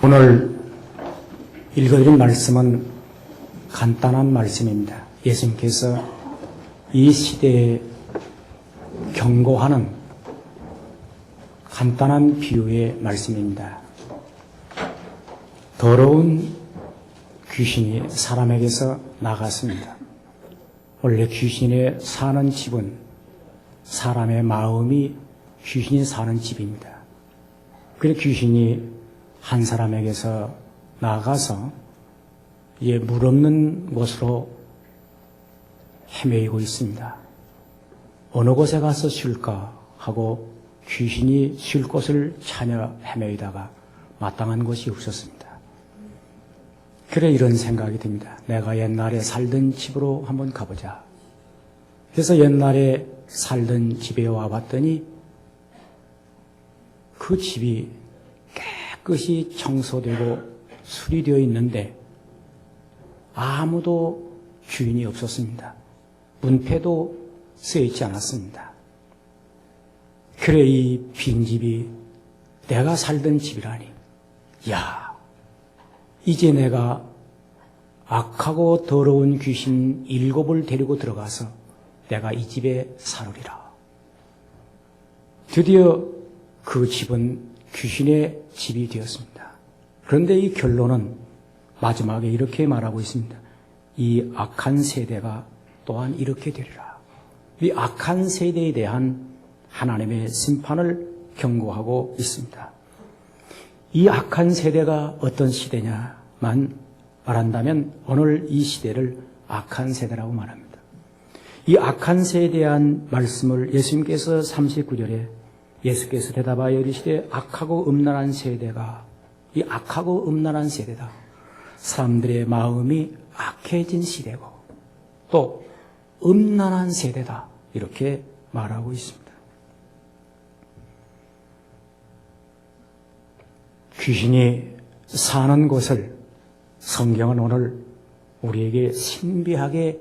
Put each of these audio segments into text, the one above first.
오늘 읽어드린 말씀은 간단한 말씀입니다. 예수님께서 이 시대에 경고하는 간단한 비유의 말씀입니다. 더러운 귀신이 사람에게서 나갔습니다. 원래 귀신이 사는 집은 사람의 마음이 귀신이 사는 집입니다. 그래서 귀신이 한 사람에게서 나가서 이제 물 없는 곳으로 헤매이고 있습니다. 어느 곳에 가서 쉴까 하고 귀신이 쉴 곳을 찾아 헤매이다가 마땅한 곳이 없었습니다. 그래 이런 생각이 듭니다. 내가 옛날에 살던 집으로 한번 가보자. 그래서 옛날에 살던 집에 와봤더니 그 집이 깨끗이 청소되고 수리되어 있는데 아무도 주인이 없었습니다. 문패도 쓰여있지 않았습니다. 그래 이 빈집이 내가 살던 집이라니, 야, 이제 내가 악하고 더러운 귀신 7을 데리고 들어가서 내가 이 집에 살으리라. 드디어 그 집은 귀신의 집이 되었습니다. 그런데 이 결론은 마지막에 이렇게 말하고 있습니다. 이 악한 세대가 또한 이렇게 되리라. 이 악한 세대에 대한 하나님의 심판을 경고하고 있습니다. 이 악한 세대가 어떤 시대냐만 말한다면 오늘 이 시대를 악한 세대라고 말합니다. 이 악한 세대에 대한 말씀을 예수님께서 39절에 예수께서 대답하여 이르시되 악하고 음란한 세대가, 이 악하고 음란한 세대다. 사람들의 마음이 악해진 시대고 또 음란한 세대다. 이렇게 말하고 있습니다. 귀신이 사는 곳을 성경은 오늘 우리에게 신비하게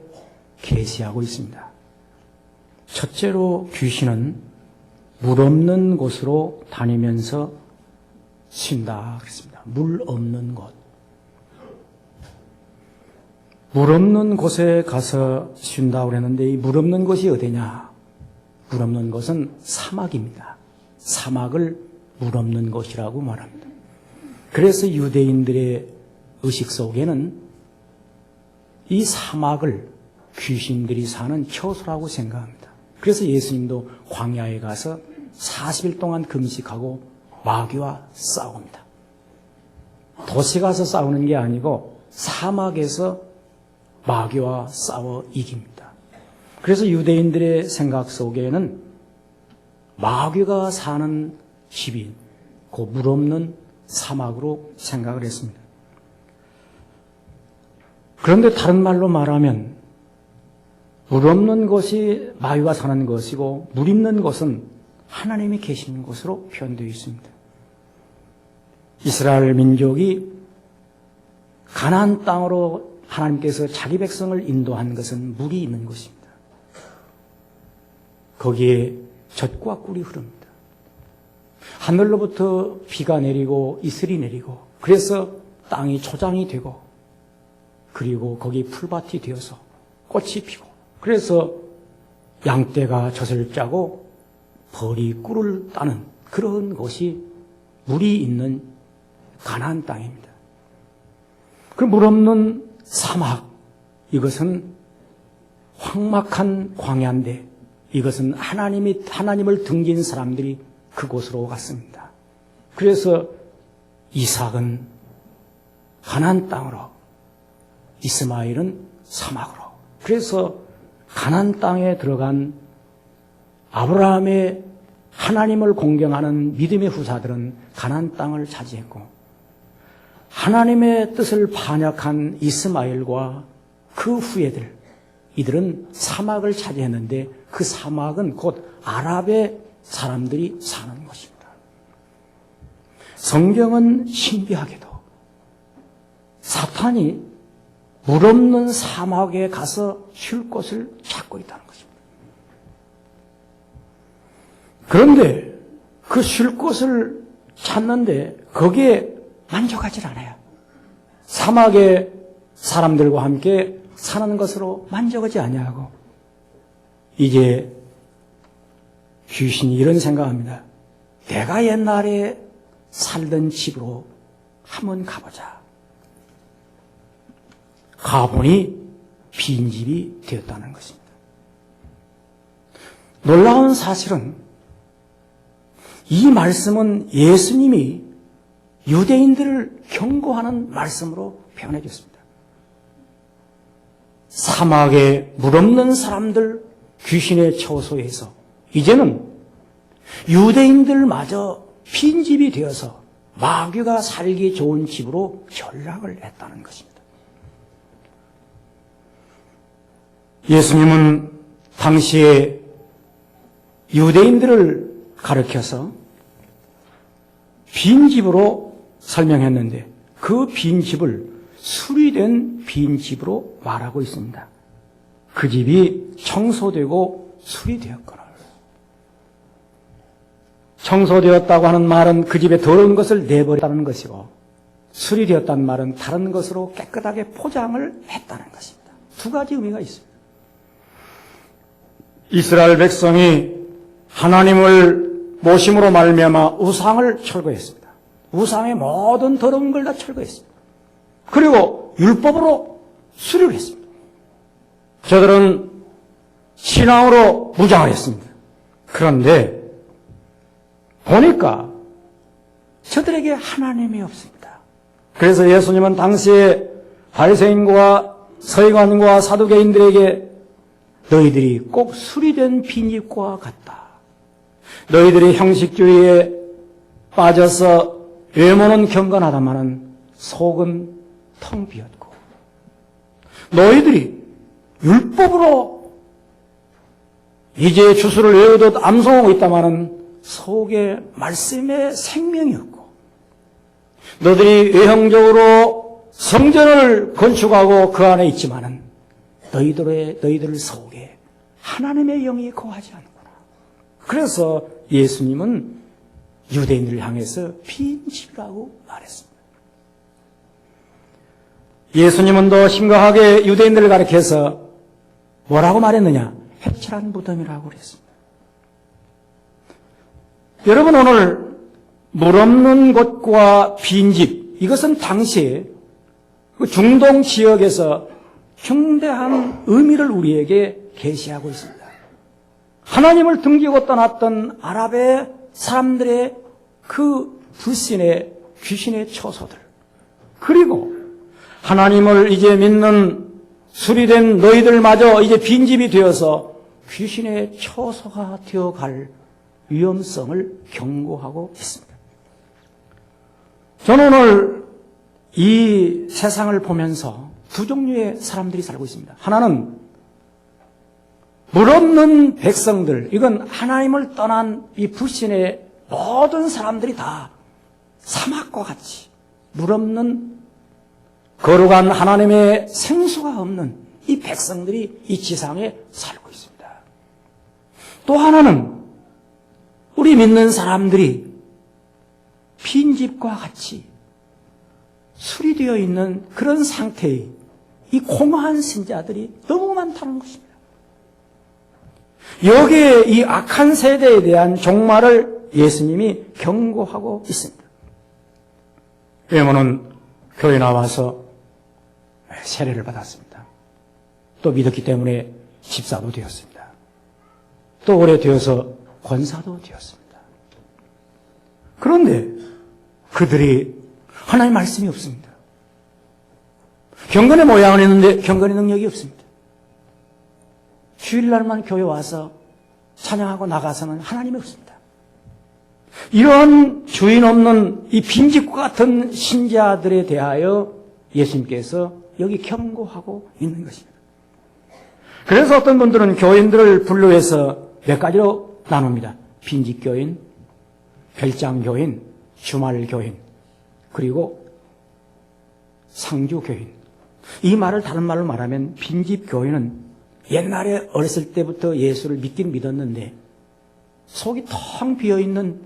계시하고 있습니다. 첫째로 귀신은 물 없는 곳으로 다니면서 쉰다 그랬습니다. 물 없는 곳. 물 없는 곳에 가서 쉰다고 그랬는데 이 물 없는 곳이 어디냐? 물 없는 곳은 사막입니다. 사막을 물 없는 곳이라고 말합니다. 그래서 유대인들의 의식 속에는 이 사막을 귀신들이 사는 처소라고 생각합니다. 그래서 예수님도 광야에 가서 40일 동안 금식하고 마귀와 싸웁니다. 도시 가서 싸우는 게 아니고 사막에서 마귀와 싸워 이깁니다. 그래서 유대인들의 생각 속에는 마귀가 사는 집이 그 물 없는 사막으로 생각을 했습니다. 그런데 다른 말로 말하면 물 없는 곳이 마귀가 사는 것이고 물 있는 곳은 하나님이 계시는 곳으로 표현되어 있습니다. 이스라엘 민족이 가나안 땅으로 하나님께서 자기 백성을 인도한 것은 물이 있는 곳입니다. 거기에 젖과 꿀이 흐릅니다. 하늘로부터 비가 내리고 이슬이 내리고 그래서 땅이 초장이 되고 그리고 거기 풀밭이 되어서 꽃이 피고 그래서 양떼가 젖을 짜고 벌이 꿀을 따는 그런 곳이 물이 있는 가나안 땅입니다. 그 물 없는 사막, 이것은 황막한 광야인데 이것은 하나님을 등진 사람들이 그곳으로 갔습니다. 그래서 이삭은 가나안 땅으로, 이스마엘은 사막으로. 그래서 가나안 땅에 들어간 아브라함의 하나님을 공경하는 믿음의 후사들은 가나안 땅을 차지했고 하나님의 뜻을 반역한 이스마엘과 그 후예들, 이들은 사막을 차지했는데 그 사막은 곧 아랍의 사람들이 사는 곳입니다. 성경은 신비하게도 사탄이 물 없는 사막에 가서 쉴 곳을 찾고 있다는 것입니다. 그런데 그 쉴 곳을 찾는데 거기에 만족하지 않아요. 사막의 사람들과 함께 사는 것으로 만족하지 아니하고 이제 귀신이 이런 생각합니다. 내가 옛날에 살던 집으로 한번 가보자. 가보니 빈집이 되었다는 것입니다. 놀라운 사실은 이 말씀은 예수님이 유대인들을 경고하는 말씀으로 표현해 줬습니다. 사막에 물 없는 사람들 귀신의 처소에서 이제는 유대인들마저 빈집이 되어서 마귀가 살기 좋은 집으로 전락을 했다는 것입니다. 예수님은 당시에 유대인들을 가르쳐서 빈집으로 설명했는데 그 빈집을 수리된 빈집으로 말하고 있습니다. 그 집이 청소되고 수리되었거늘. 청소되었다고 하는 말은 그 집에 더러운 것을 내버렸다는 것이고 수리되었다는 말은 다른 것으로 깨끗하게 포장을 했다는 것입니다. 두 가지 의미가 있습니다. 이스라엘 백성이 하나님을 모심으로 말미암아 우상을 철거했습니다. 우상의 모든 더러운 걸 다 철거했습니다. 그리고 율법으로 수리를 했습니다. 저들은 신앙으로 무장을 했습니다. 그런데 보니까 저들에게 하나님이 없습니다. 그래서 예수님은 당시에 바리새인과 서기관과 사두개인들에게 너희들이 꼭 수리된 빈집과 같다. 너희들이 형식주의에 빠져서 외모는 경건하다마는 속은 텅 비었고 너희들이 율법으로 이제 주수를 외우듯 암송하고 있다마는 속에 말씀의 생명이 없고 너희들이 외형적으로 성전을 건축하고 그 안에 있지만은 너희들 속에 하나님의 영이 거하지 않구나. 그래서 예수님은 유대인들을 향해서 빈집이라고 말했습니다. 예수님은 더 심각하게 유대인들을 가리켜서 뭐라고 말했느냐? 회칠한 무덤이라고 그랬습니다. 여러분 오늘 물 없는 곳과 빈집 이것은 당시에 그 중동 지역에서 중대한 의미를 우리에게 계시하고 있습니다. 하나님을 등지고 떠났던 아랍의 사람들의 그 불신의 귀신의 처소들 그리고 하나님을 이제 믿는 수리된 너희들마저 이제 빈집이 되어서 귀신의 처소가 되어갈 위험성을 경고하고 있습니다. 저는 오늘 이 세상을 보면서 두 종류의 사람들이 살고 있습니다. 하나는 물 없는 백성들, 이건 하나님을 떠난 이 불신의 모든 사람들이 다 사막과 같이 물 없는 거룩한 하나님의 생수가 없는 이 백성들이 이 지상에 살고 있습니다. 또 하나는 우리 믿는 사람들이 빈집과 같이 수리되어 있는 그런 상태의 이 공허한 신자들이 너무 많다는 것입니다. 여기에 이 악한 세대에 대한 종말을 예수님이 경고하고 있습니다. 왜냐하면 교회 나와서 세례를 받았습니다. 또 믿었기 때문에 집사도 되었습니다. 또 오래 되어서 권사도 되었습니다. 그런데 그들이 하나님의 말씀이 없습니다. 경건의 모양은 있는데 경건의 능력이 없습니다. 주일날만 교회 와서 찬양하고 나가서는 하나님이 없습니다. 이러한 주인 없는 이 빈집과 같은 신자들에 대하여 예수님께서 여기 경고하고 있는 것입니다. 그래서 어떤 분들은 교인들을 분류해서 몇 가지로 나눕니다. 빈집교인, 별장교인, 주말교인, 그리고 상주교인. 이 말을 다른 말로 말하면 빈집교인은 옛날에 어렸을 때부터 예수를 믿긴 믿었는데 속이 텅 비어있는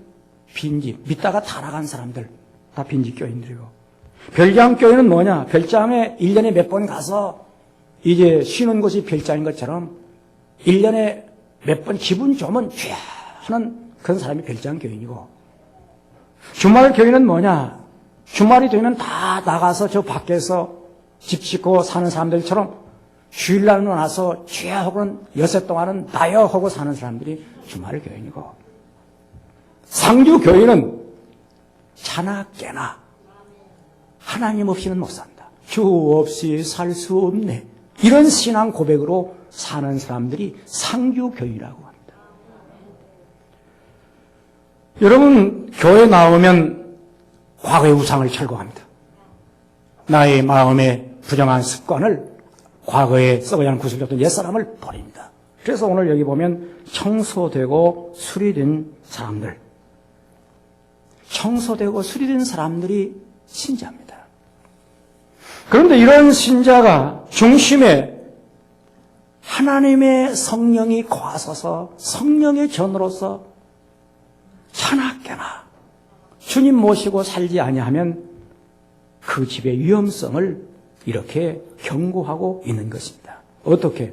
빈집, 믿다가 타락한 사람들, 다 빈집 교인들이고. 별장 교회는 뭐냐? 별장에 1년에 몇 번 가서 이제 쉬는 곳이 별장인 것처럼 1년에 몇 번 기분 좋으면 쥐야 하는 그런 사람이 별장 교인이고, 주말 교회는 뭐냐? 주말이 되면 다 나가서 저 밖에서 집 짓고 사는 사람들처럼 주일날은 와서 쥐야 하고는 여세 동안은 나여 하고 사는 사람들이 주말 교인이고, 상주 교인은 자나 깨나 하나님 없이는 못 산다. 주 없이 살 수 없네. 이런 신앙 고백으로 사는 사람들이 상주 교인이라고 합니다. 여러분, 교회 나오면 과거의 우상을 철거합니다. 나의 마음의 부정한 습관을, 과거에 썩어야 하는 구슬렸던 옛사람을 버립니다. 그래서 오늘 여기 보면 청소되고 수리된 사람들, 청소되고 수리된 사람들이 신자입니다. 그런데 이런 신자가 중심에 하나님의 성령이 거하셔서 성령의 전으로서 자나 깨나 주님 모시고 살지 아니하면 그 집의 위험성을 이렇게 경고하고 있는 것입니다. 어떻게?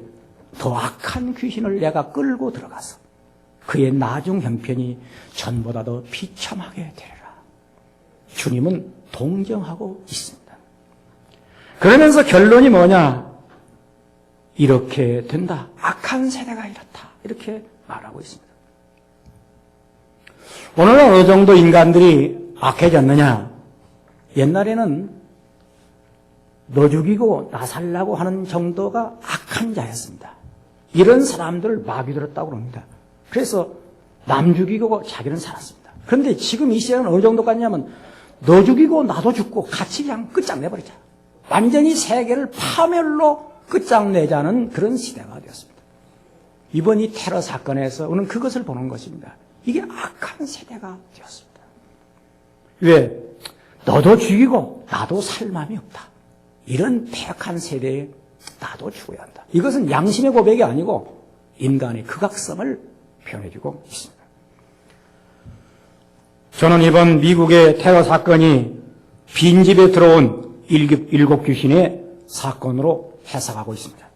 더 악한 귀신을 내가 끌고 들어가서 그의 나중 형편이 전보다 더 비참하게 되리라. 주님은 동정하고 있습니다. 그러면서 결론이 뭐냐? 이렇게 된다. 악한 세대가 이렇다. 이렇게 말하고 있습니다. 오늘은 어느 정도 인간들이 악해졌느냐? 옛날에는 너 죽이고 나 살라고 하는 정도가 악한 자였습니다. 이런 사람들을 마귀 들었다고 합니다. 그래서 남 죽이고 자기는 살았습니다. 그런데 지금 이 시대는 어느 정도까지냐면 너 죽이고 나도 죽고 같이 그냥 끝장내버리자. 완전히 세계를 파멸로 끝장내자는 그런 시대가 되었습니다. 이번 이 테러 사건에서 우리는 그것을 보는 것입니다. 이게 악한 세대가 되었습니다. 왜? 너도 죽이고 나도 살 마음이 없다. 이런 폐악한 세대에 나도 죽어야 한다. 이것은 양심의 고백이 아니고 인간의 극악성을 표현해주고 있습니다. 저는 이번 미국의 테러 사건이 빈집에 들어온 일곱 귀신의 사건으로 해석하고 있습니다.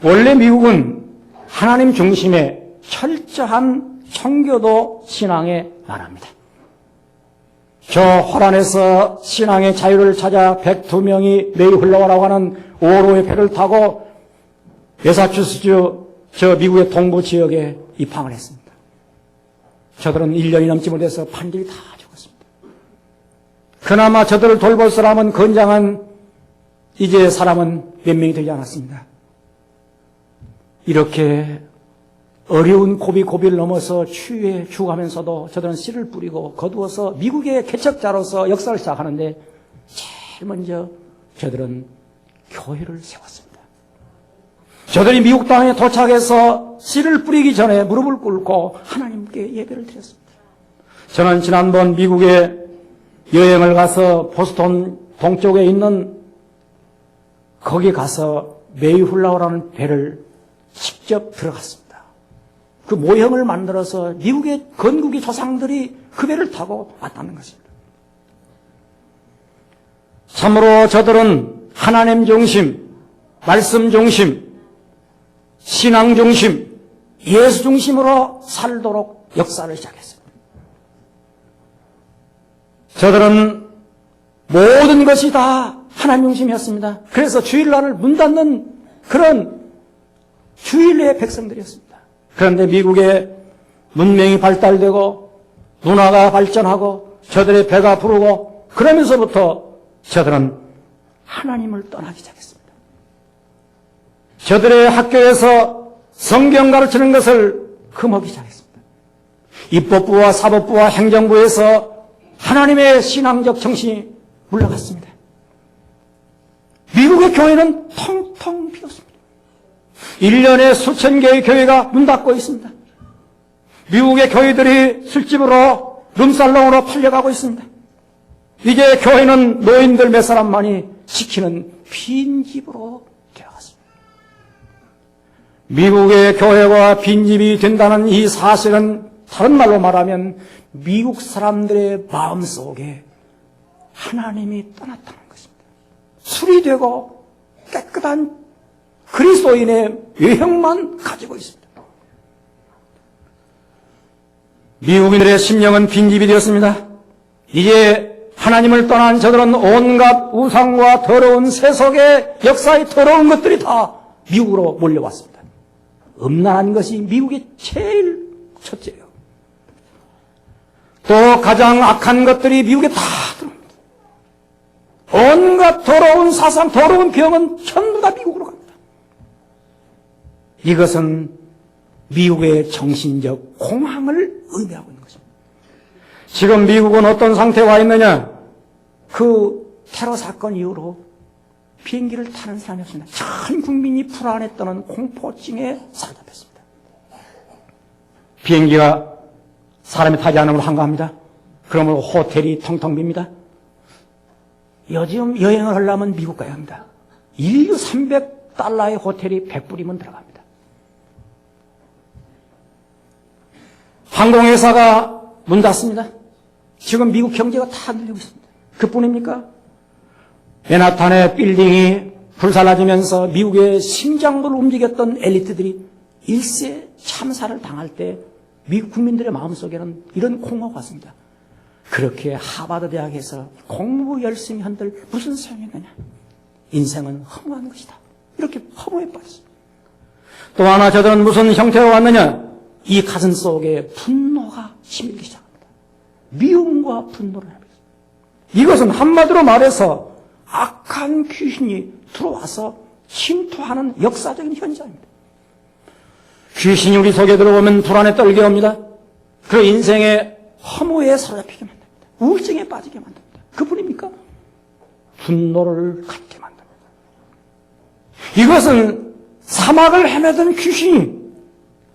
원래 미국은 하나님 중심의 철저한 청교도 신앙의 나라입니다. 저 호란에서 신앙의 자유를 찾아 102명이 매일 흘러가라고 하는 5호로의 배를 타고 매사추세츠 저 미국의 동부 지역에 입항을 했습니다. 저들은 1년이 넘지 못해서 판들이 다 죽었습니다. 그나마 저들을 돌볼 사람은 건장한 이제 사람은 몇 명이 되지 않았습니다. 이렇게 어려운 고비를 넘어서 추위에 죽어가면서도 저들은 씨를 뿌리고 거두어서 미국의 개척자로서 역사를 시작하는데 제일 먼저 저들은 교회를 세웠습니다. 저들이 미국 땅에 도착해서 씨를 뿌리기 전에 무릎을 꿇고 하나님께 예배를 드렸습니다. 저는 지난번 미국에 여행을 가서 보스턴 동쪽에 있는 거기 가서 메이훌라워라는 배를 직접 들어갔습니다. 그 모형을 만들어서 미국의 건국의 조상들이 그 배를 타고 왔다는 것입니다. 참으로 저들은 하나님 중심, 말씀 중심, 신앙 중심, 예수 중심으로 살도록 역사를 시작했습니다. 저들은 모든 것이 다 하나님 중심이었습니다. 그래서 주일날을 문 닫는 그런 주일의 백성들이었습니다. 그런데 미국의 문명이 발달되고 문화가 발전하고 저들의 배가 부르고 그러면서부터 저들은 하나님을 떠나기 시작했습니다. 저들의 학교에서 성경 가르치는 것을 금하기 시작했습니다. 입법부와 사법부와 행정부에서 하나님의 신앙적 정신이 물러갔습니다. 미국의 교회는 텅텅 비었습니다. 1년에 수천 개의 교회가 문 닫고 있습니다. 미국의 교회들이 술집으로 룸살롱으로 팔려가고 있습니다. 이제 교회는 노인들 몇 사람만이 지키는 빈집으로 되어갔습니다. 미국의 교회가 빈집이 된다는 이 사실은 다른 말로 말하면 미국 사람들의 마음속에 하나님이 떠났다는 것입니다. 수리되고 깨끗한 그리스도인의 외형만 가지고 있습니다. 미국인들의 심령은 빈집이 되었습니다. 이제 하나님을 떠난 저들은 온갖 우상과 더러운 세속의 역사의 더러운 것들이 다 미국으로 몰려왔습니다. 음란한 것이 미국의 제일 첫째예요. 또 가장 악한 것들이 미국에 다 들어옵니다. 온갖 더러운 사상, 더러운 병은 전부 다 미국으로 갑니다. 이것은 미국의 정신적 공황을 의미하고 있는 것입니다. 지금 미국은 어떤 상태에 와 있느냐? 그 테러 사건 이후로 비행기를 타는 사람이 없습니다. 전 국민이 불안에 떠는 공포증에 사로잡혔습니다. 비행기가 사람이 타지 않으면 한가합니다. 그러면 호텔이 텅텅 빕니다. 요즘 여행을 하려면 미국 가야 합니다. 인류 300달러의 호텔이 100불이면 들어갑니다. 항공회사가 문 닫습니다. 지금 미국 경제가 다 늘리고 있습니다. 그뿐입니까? 맨하탄의 빌딩이 불살라지면서 미국의 심장부를 움직였던 엘리트들이 일세 참사를 당할 때 미국 국민들의 마음속에는 이런 공허가 왔습니다. 그렇게 하버드 대학에서 공부 열심히 한들 무슨 소용이 있느냐? 인생은 허무한 것이다. 이렇게 허무에 빠졌습니다. 또 하나 저들은 무슨 형태로 왔느냐? 이 가슴 속에 분노가 치밀기 시작합니다. 미움과 분노를 합니다. 이것은 한마디로 말해서 악한 귀신이 들어와서 침투하는 역사적인 현장입니다. 귀신이 우리 속에 들어오면 불안에 떨게 합니다. 그리고 인생의 허무에 사로잡히게 만듭니다. 우울증에 빠지게 만듭니다. 그뿐입니까? 분노를 갖게 만듭니다. 이것은 사막을 헤매던 귀신이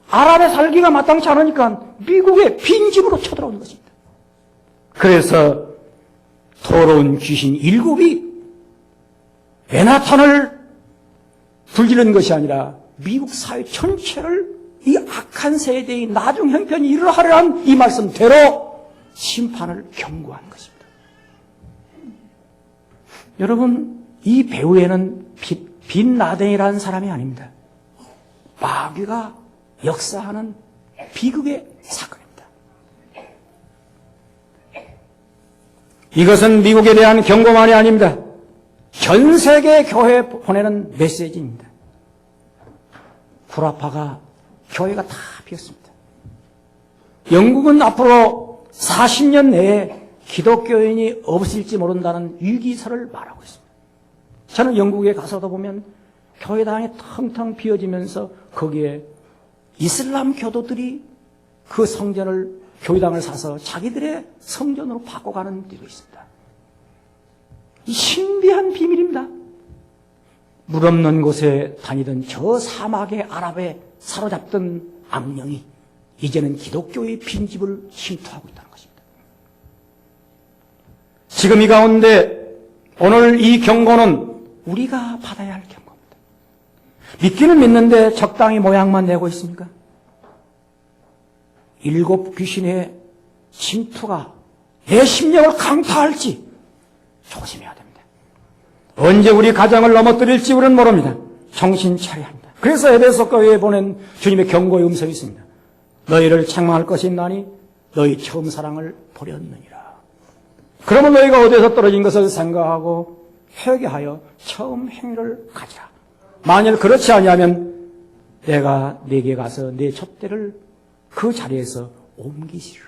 아랍에 살기가 마땅치 않으니까 미국의 빈집으로 쳐들어오는 것입니다. 그래서 더러운 귀신 7이 맨하탄을 불지른 것이 아니라 미국 사회 전체를 이 악한 세대의 나중 형편이 이르하려는 이 말씀대로 심판을 경고한 것입니다. 여러분, 이 배후에는 빈 라덴이라는 사람이 아닙니다. 마귀가 역사하는 비극의 사건입니다. 이것은 미국에 대한 경고만이 아닙니다. 전 세계 교회에 보내는 메시지입니다. 구라파가 교회가 다 비었습니다. 영국은 앞으로 40년 내에 기독교인이 없을지 모른다는 위기설을 말하고 있습니다. 저는 영국에 가서도 보면 교회당이 텅텅 비어지면서 거기에 이슬람 교도들이 그 성전을, 교회당을 사서 자기들의 성전으로 바꿔가는 데도 있습니다. 이 신비한 비밀입니다. 물 없는 곳에 다니던 저 사막의 아랍에 사로잡던 악령이 이제는 기독교의 빈집을 침투하고 있다는 것입니다. 지금 이 가운데 오늘 이 경고는 우리가 받아야 할 경고입니다. 믿기는 믿는데 적당히 모양만 내고 있습니까? 7 귀신의 침투가 내 심령을 강타할지 조심해야 됩니다. 언제 우리 가정을 넘어뜨릴지 우리는 모릅니다. 정신 차려야 합니다. 그래서 에베소 교회에 보낸 주님의 경고의 음성이 있습니다. 너희를 책망할 것이 있나니 너희 처음 사랑을 버렸느니라. 그러면 너희가 어디에서 떨어진 것을 생각하고 회개하여 처음 행위를 가지라. 만일 그렇지 아니하면 내가 네게 가서 네 촛대를 그 자리에서 옮기시리라.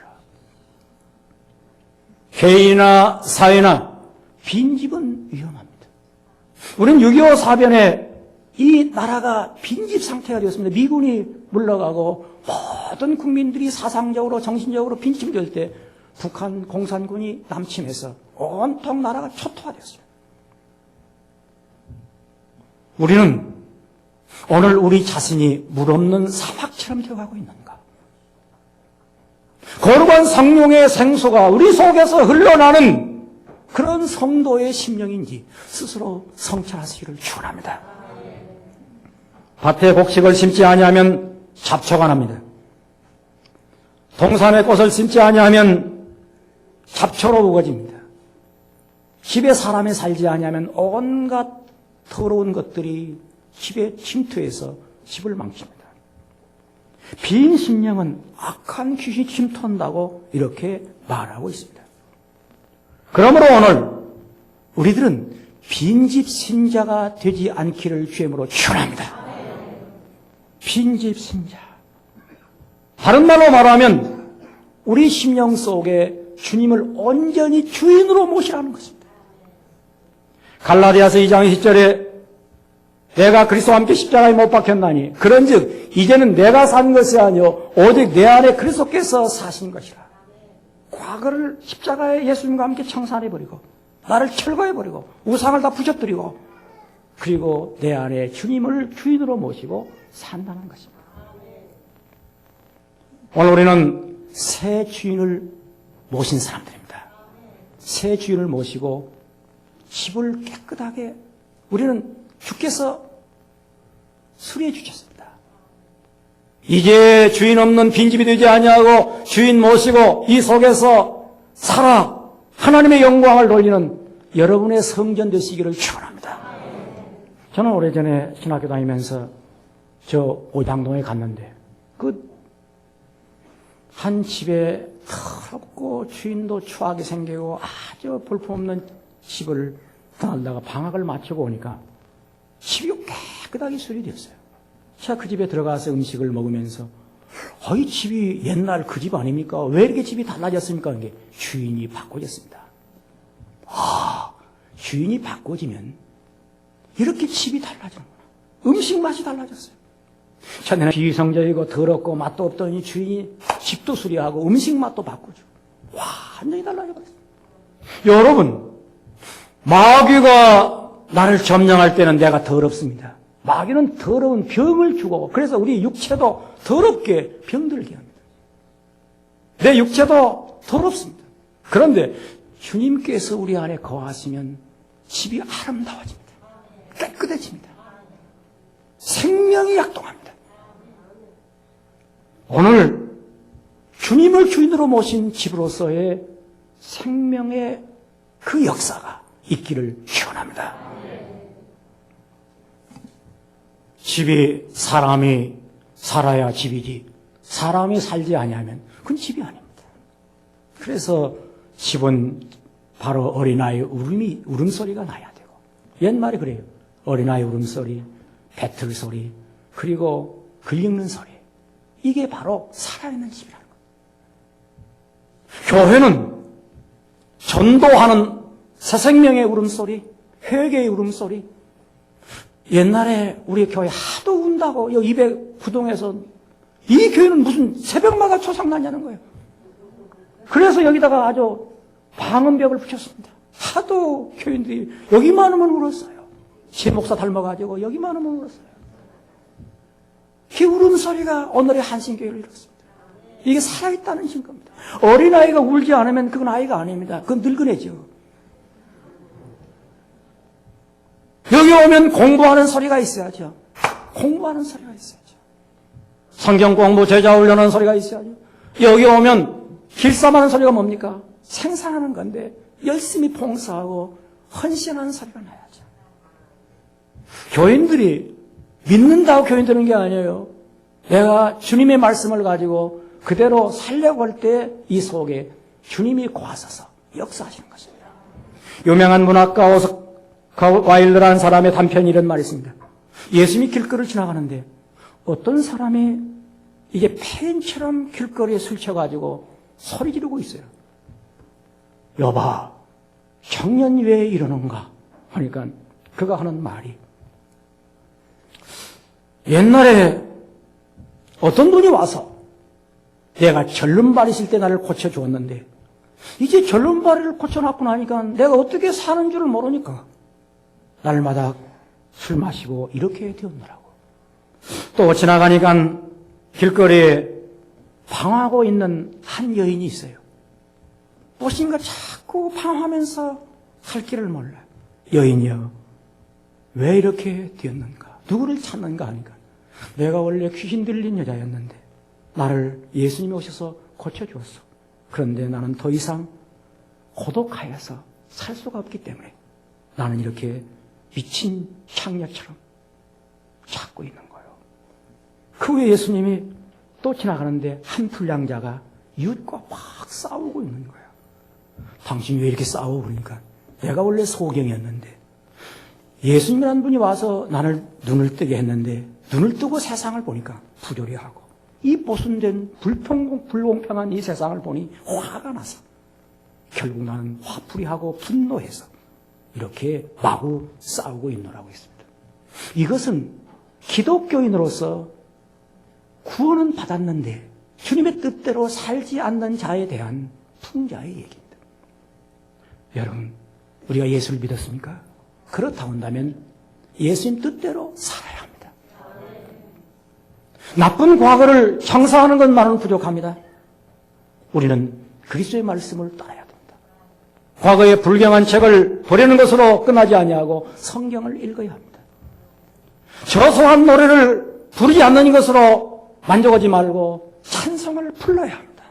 개인이나 사회나 빈집은 위험합니다. 우리는 6.25 사변에 이 나라가 빈집 상태가 되었습니다. 미군이 물러가고 모든 국민들이 사상적으로 정신적으로 빈집될 때 북한 공산군이 남침해서 온통 나라가 초토화되었습니다. 우리는 오늘 우리 자신이 물 없는 사막처럼 되어가고 있는가? 거룩한 성령의 생수가 우리 속에서 흘러나는 그런 성도의 심령인지 스스로 성찰하시기를 축원합니다. 밭에 곡식을 심지 아니하면 잡초가 납니다. 동산에 꽃을 심지 아니하면 잡초로 우거집니다. 집에 사람이 살지 아니하면 온갖 더러운 것들이 집에 침투해서 집을 망칩니다. 빈 심령은 악한 귀신이 침투한다고 이렇게 말하고 있습니다. 그러므로 오늘 우리들은 빈집 신자가 되지 않기를 주님으로 축원합니다. 빈집 신자. 다른 말로 말하면 우리 심령 속에 주님을 온전히 주인으로 모시라는 것입니다. 갈라디아서 2장 10절에 내가 그리스도와 함께 십자가에 못 박혔나니 그런즉 이제는 내가 산 것이 아니요 오직 내 안에 그리스도께서 사신 것이라. 과거를 십자가에 예수님과 함께 청산해버리고 나를 철거해버리고 우상을 다 부셔뜨리고 그리고 내 안에 주님을 주인으로 모시고 산다는 것입니다. 오늘 우리는 새 주인을 모신 사람들입니다. 새 주인을 모시고 집을 깨끗하게 우리는 주께서 수리해 주셨습니다. 이제 주인 없는 빈집이 되지 아니하고 주인 모시고 이 속에서 살아 하나님의 영광을 돌리는 여러분의 성전 되시기를 축원합니다. 저는 오래전에 신학교 다니면서 저 오장동에 갔는데 한 집에 더럽고 주인도 추하게 생기고 아주 볼품없는 집을 떠나다가 방학을 마치고 오니까 집이 깨끗하게 수리되었어요. 제가 그 집에 들어가서 음식을 먹으면서 이 집이 옛날 그 집 아닙니까? 왜 이렇게 집이 달라졌습니까? 이게 주인이 바꿔졌습니다. 주인이 바꿔지면 이렇게 집이 달라지는구나. 음식 맛이 달라졌어요. 전에는 비성적이고 더럽고 맛도 없던 이 주인이 집도 수리하고 음식 맛도 바꾸죠. 완전히 달라져버렸어요. 여러분, 마귀가 나를 점령할 때는 내가 더럽습니다. 마귀는 더러운 병을 주고 그래서 우리 육체도 더럽게 병들게 합니다. 내 육체도 더럽습니다. 그런데 주님께서 우리 안에 거하시면 집이 아름다워집니다. 깨끗해집니다. 생명이 약동합니다. 오늘 주님을 주인으로 모신 집으로서의 생명의 그 역사가 있기를 축원합니다. 집이 사람이 살아야 집이지 사람이 살지 아니하면 그건 집이 아닙니다. 그래서 집은 바로 어린아이 울음소리가 나야 되고 옛말에 그래요. 어린아이 울음소리, 배틀소리, 그리고 글 읽는 소리. 이게 바로 살아있는 집이라는 거예요. 교회는 전도하는 새 생명의 울음소리, 회개의 울음소리. 옛날에 우리 교회 하도 운다고 여기 209동에서 이 교회는 무슨 새벽마다 초상나냐는 거예요. 그래서 여기다가 아주 방음벽을 붙였습니다. 하도 교인들이 여기만 하면 울었어요. 제 목사 닮아가지고 여기만 하면 울었어요. 그 울음소리가 오늘의 한신교회를 이뤘습니다. 이게 살아있다는 증거입니다. 어린아이가 울지 않으면 그건 아이가 아닙니다. 그건 늙은애죠. 여기 오면 공부하는 소리가 있어야죠. 공부하는 소리가 있어야죠. 성경 공부, 제자 훈련하는 소리가 있어야죠. 여기 오면 길쌈하는 소리가 뭡니까? 생산하는 건데 열심히 봉사하고 헌신하는 소리가 나야죠. 교인들이 믿는다고 교인 되는 게 아니에요. 내가 주님의 말씀을 가지고 그대로 살려고 할 때 이 속에 주님이 거하셔서 역사하시는 것입니다. 유명한 문학가 오스카 와일드라는 사람의 단편이 이런 말이 있습니다. 예수님이 길거리를 지나가는데 어떤 사람이 이게 폐인처럼 길거리에 설쳐가지고 소리 지르고 있어요. 여봐, 청년이 왜 이러는가? 하니까 그가 하는 말이 옛날에 어떤 분이 와서 내가 절름발 있을 때 나를 고쳐주었는데 이제 절름발을 고쳐놨고 나니까 내가 어떻게 사는 줄을 모르니까 날마다 술 마시고 이렇게 되었노라고. 또 지나가니까 길거리에 방황하고 있는 한 여인이 있어요. 무엇인가 자꾸 방황하면서 살 길을 몰라요. 여인이여, 왜 이렇게 되었는가? 누구를 찾는가 하니까 내가 원래 귀신 들린 여자였는데 나를 예수님이 오셔서 고쳐주었어. 그런데 나는 더 이상 고독하여서 살 수가 없기 때문에 나는 이렇게 미친 창녀처럼 찾고 있는 거예요. 그 후에 예수님이 또 지나가는데 한 불량자가 이웃과 막 싸우고 있는 거예요. 당신이 왜 이렇게 싸워? 그러니까 내가 원래 소경이었는데 예수님이라는 분이 와서 나를 눈을 뜨게 했는데 눈을 뜨고 세상을 보니까 부조리하고 이 보순된 불공평한 이 세상을 보니 화가 나서 결국 나는 화풀이하고 분노해서 이렇게 마구 싸우고 있노라고 했습니다. 이것은 기독교인으로서 구원은 받았는데 주님의 뜻대로 살지 않는 자에 대한 풍자의 얘기입니다. 여러분, 우리가 예수를 믿었습니까? 그렇다 한다면 예수님 뜻대로 살아야 합니다. 나쁜 과거를 청산하는 것만은 부족합니다. 우리는 그리스도의 말씀을 따라야 됩니다. 과거의 불경한 책을 버리는 것으로 끝나지 아니하고 성경을 읽어야 합니다. 저소한 노래를 부르지 않는 것으로 만족하지 말고 찬송을 불러야 합니다.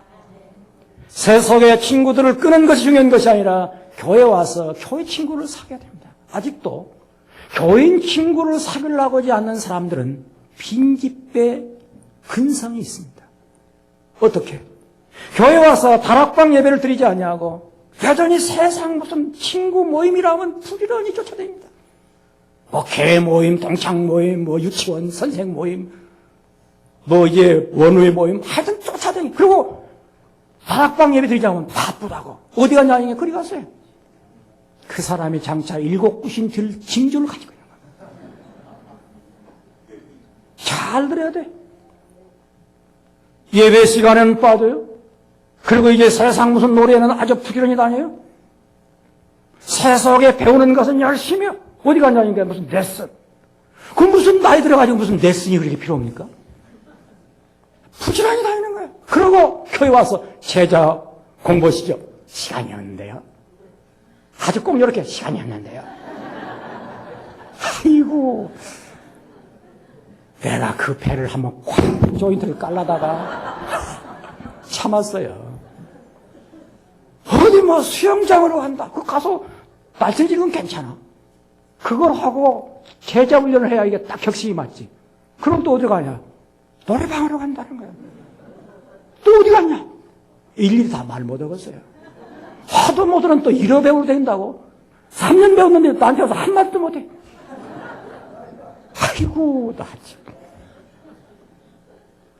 세속의 친구들을 끄는 것이 중요한 것이 아니라 교회 와서 교회 친구를 사귀어야 됩니다. 아직도 교인 친구를 사귀려고 하지 않는 사람들은 빈집배 근성이 있습니다. 어떻게? 교회 와서 다락방 예배를 드리지 아니하고 여전히 세상 무슨 친구 모임이라면 부지런히 쫓아다닙니다. 뭐 개 모임, 동창 모임, 뭐 유치원 선생 모임, 뭐 이제 원우회 모임, 하여튼 쫓아다니. 그리고 다락방 예배 드리자면 바쁘다고. 어디 갔냐? 그리 갔어요. 그 사람이 장차 7구신 들 징조를 가지고 있는 겁니다. 잘 들어야 돼. 예배 시간에는 빠져요. 그리고 이제 세상 무슨 노래는 아주 부지런히 다녀요. 세속에 배우는 것은 열심히요. 어디 갔냐니까 무슨 레슨. 그 무슨 나이 들어가지고 무슨 레슨이 그렇게 필요합니까? 부지런히 다니는 거예요. 그러고 교회 와서 제자 공부하시죠. 시간이 없는데요. 아주 꼭 이렇게 시간이 없는데요. 아이고, 내가 그 배를 한번 콱 조인트를 깔라다가 참았어요. 어디 뭐 수영장으로 간다. 그 가서 말씀드리는 건 괜찮아. 그걸 하고 제자 훈련을 해야 이게 딱 격식이 맞지. 그럼 또 어디 가냐? 노래방으로 간다는 거야. 또 어디 갔냐? 일일이 다 말 못 하겠어요. 하도 못하는 또 1호 배우로 된다고? 3년 배웠는데 나한테 와서 한마디도 못해. 아이고, 나 참.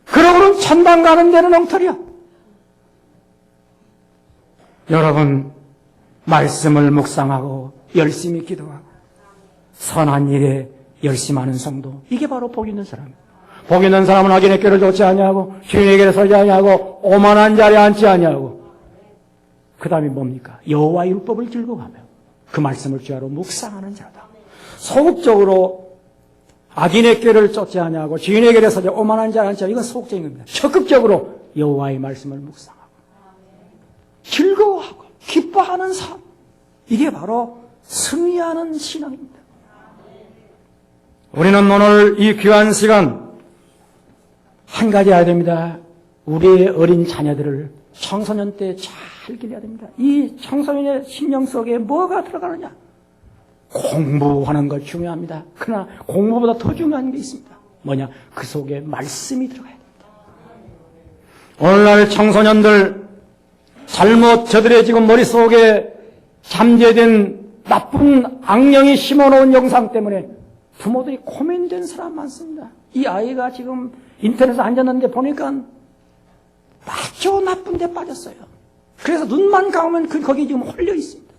그러고는 천당 가는 데는 엉터리야. 여러분, 말씀을 묵상하고 열심히 기도하고 선한 일에 열심하는 성도, 이게 바로 복 있는 사람이에요. 복 있는 사람은 악인의 꾀를 좇지 아니하고 주인의 길에 서지 아니하고 오만한 자리에 앉지 아니하고 그 다음에 뭡니까? 여호와의 율법을 즐거워하며 그 말씀을 주야로 묵상하는 자다. 소극적으로 악인의 꾀를 쫓지 아니하고 주인의 길에 서지 오만한 자리에 앉지 않고, 이건 소극적인 겁니다. 적극적으로 여호와의 말씀을 묵상하고 즐거워하고 기뻐하는 삶, 이게 바로 승리하는 신앙입니다. 우리는 오늘 이 귀한 시간 한 가지 해야 됩니다. 우리의 어린 자녀들을 청소년 때 잘 길러야 됩니다. 이 청소년의 심령 속에 뭐가 들어가느냐? 공부하는 것 중요합니다. 그러나 공부보다 더 중요한 게 있습니다. 뭐냐? 그 속에 말씀이 들어가야 됩니다. 오늘날 청소년들 잘못 저들의 지금 머릿속에 잠재된 나쁜 악령이 심어놓은 영상 때문에 부모들이 고민된 사람 많습니다. 이 아이가 지금 인터넷에 앉았는데 보니까 아주 나쁜 데 빠졌어요. 그래서 눈만 감으면 거기 지금 홀려 있습니다.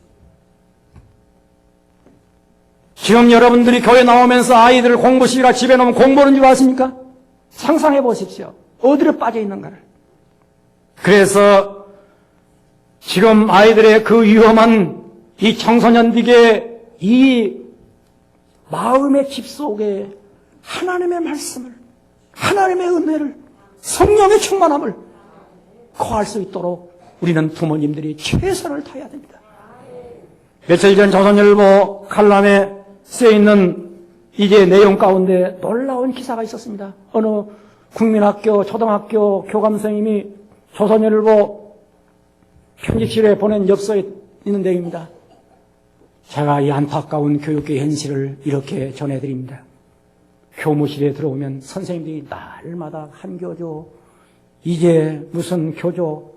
지금 여러분들이 교회 나오면서 아이들을 공부시키라 집에 놓으면 공부하는 줄 아십니까? 상상해 보십시오. 어디로 빠져 있는가를. 그래서 지금 아이들의 그 위험한 이 청소년들에게 이 마음의 집 속에 하나님의 말씀을, 하나님의 은혜를, 성령의 충만함을 거할 수 있도록 우리는 부모님들이 최선을 다해야 됩니다. 며칠 전 조선일보 칼럼에 쓰여있는 이제 내용 가운데 놀라운 기사가 있었습니다. 어느 국민학교 초등학교 교감선생님이 조선일보 편집실에 보낸 엽서에 있는 내용입니다. 제가 이 안타까운 교육계 현실을 이렇게 전해드립니다. 교무실에 들어오면 선생님들이 날마다 한교조, 이제 무슨 교조,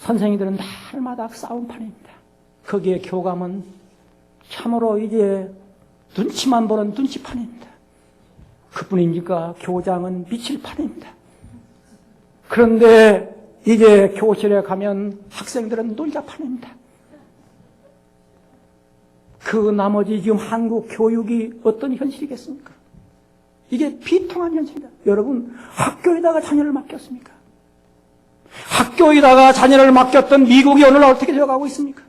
선생님들은 날마다 싸움판입니다. 거기에 교감은 참으로 이제 눈치만 보는 눈치판입니다. 그뿐입니까? 교장은 미칠판입니다. 그런데 이제 교실에 가면 학생들은 놀자판입니다. 그 나머지 지금 한국 교육이 어떤 현실이겠습니까? 이게 비통한 현실이다. 여러분, 학교에다가 자녀를 맡겼습니까? 학교에다가 자녀를 맡겼던 미국이 오늘날 어떻게 되어가고 있습니까?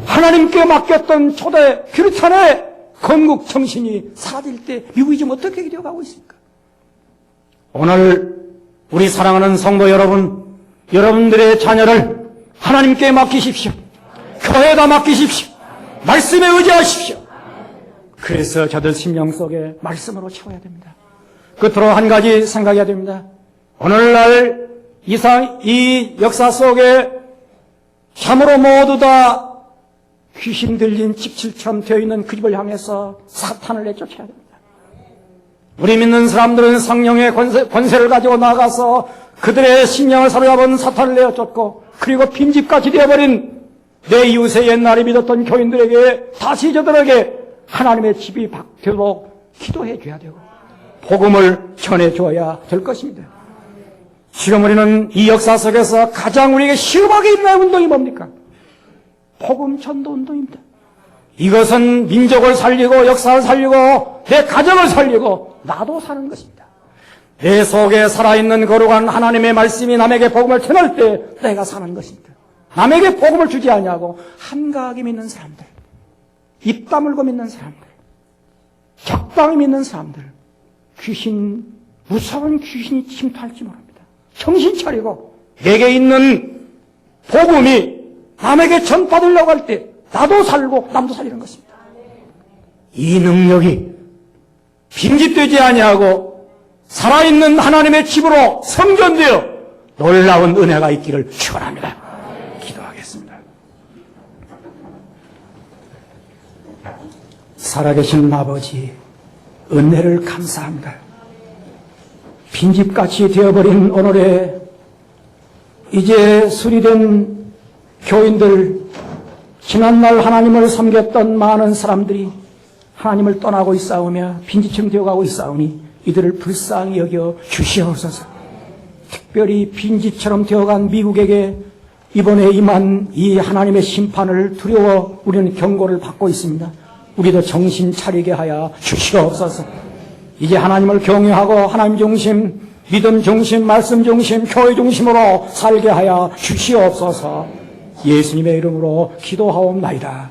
하나님께 맡겼던 초대 퓨리탄의 건국 정신이 사라질 때 미국이 지금 어떻게 되어가고 있습니까? 오늘 우리 사랑하는 성도 여러분, 여러분들의 자녀를 하나님께 맡기십시오. 교회에다 맡기십시오. 말씀에 의지하십시오. 그래서 저들 심령 속에 말씀으로 채워야 됩니다. 끝으로 한 가지 생각해야 됩니다. 오늘날 이 역사 속에 참으로 모두 다 귀신 들린 집칠처럼 되어 있는 그 집을 향해서 사탄을 내쫓아야 됩니다. 우리 믿는 사람들은 성령의 권세를 가지고 나가서 그들의 심령을 사로잡은 사탄을 내쫓고, 그리고 빈집같이 되어버린 내 이웃의 옛날에 믿었던 교인들에게 다시 저들에게 하나님의 집이 되도록 기도해 줘야 되고 복음을 전해 줘야 될 것입니다. 지금 우리는 이 역사 속에서 가장 우리에게 시급하게 일어나는 운동이 뭡니까? 복음 전도 운동입니다. 이것은 민족을 살리고 역사를 살리고 내 가정을 살리고 나도 사는 것입니다. 내 속에 살아있는 거룩한 하나님의 말씀이 남에게 복음을 전할 때 내가 사는 것입니다. 남에게 복음을 주지 아니하고 한가하게 믿는 사람들, 입 다물고 믿는 사람들, 적당히 믿는 사람들, 무서운 귀신이 침투할지 모릅니다. 정신 차리고 내게 있는 복음이 남에게 전파되려고 할 때 나도 살고 남도 살리는 것입니다. 이 능력이 빈집되지 아니하고 살아있는 하나님의 집으로 성전되어 놀라운 은혜가 있기를 축원합니다. 기도하겠습니다. 살아계신 아버지, 은혜를 감사합니다. 빈집같이 되어버린 오늘의 이제 수리된 교인들, 지난날 하나님을 섬겼던 많은 사람들이 하나님을 떠나고 있사오며 빈집처럼 되어가고 있사오니 이들을 불쌍히 여겨 주시옵소서. 특별히 빈집처럼 되어간 미국에게 이번에 임한 이 하나님의 심판을 두려워 우리는 경고를 받고 있습니다. 우리도 정신 차리게 하여 주시옵소서. 이제 하나님을 경외하고 하나님 중심, 믿음 중심, 말씀 중심, 교회 중심으로 살게 하여 주시옵소서. 예수님의 이름으로 기도하옵나이다.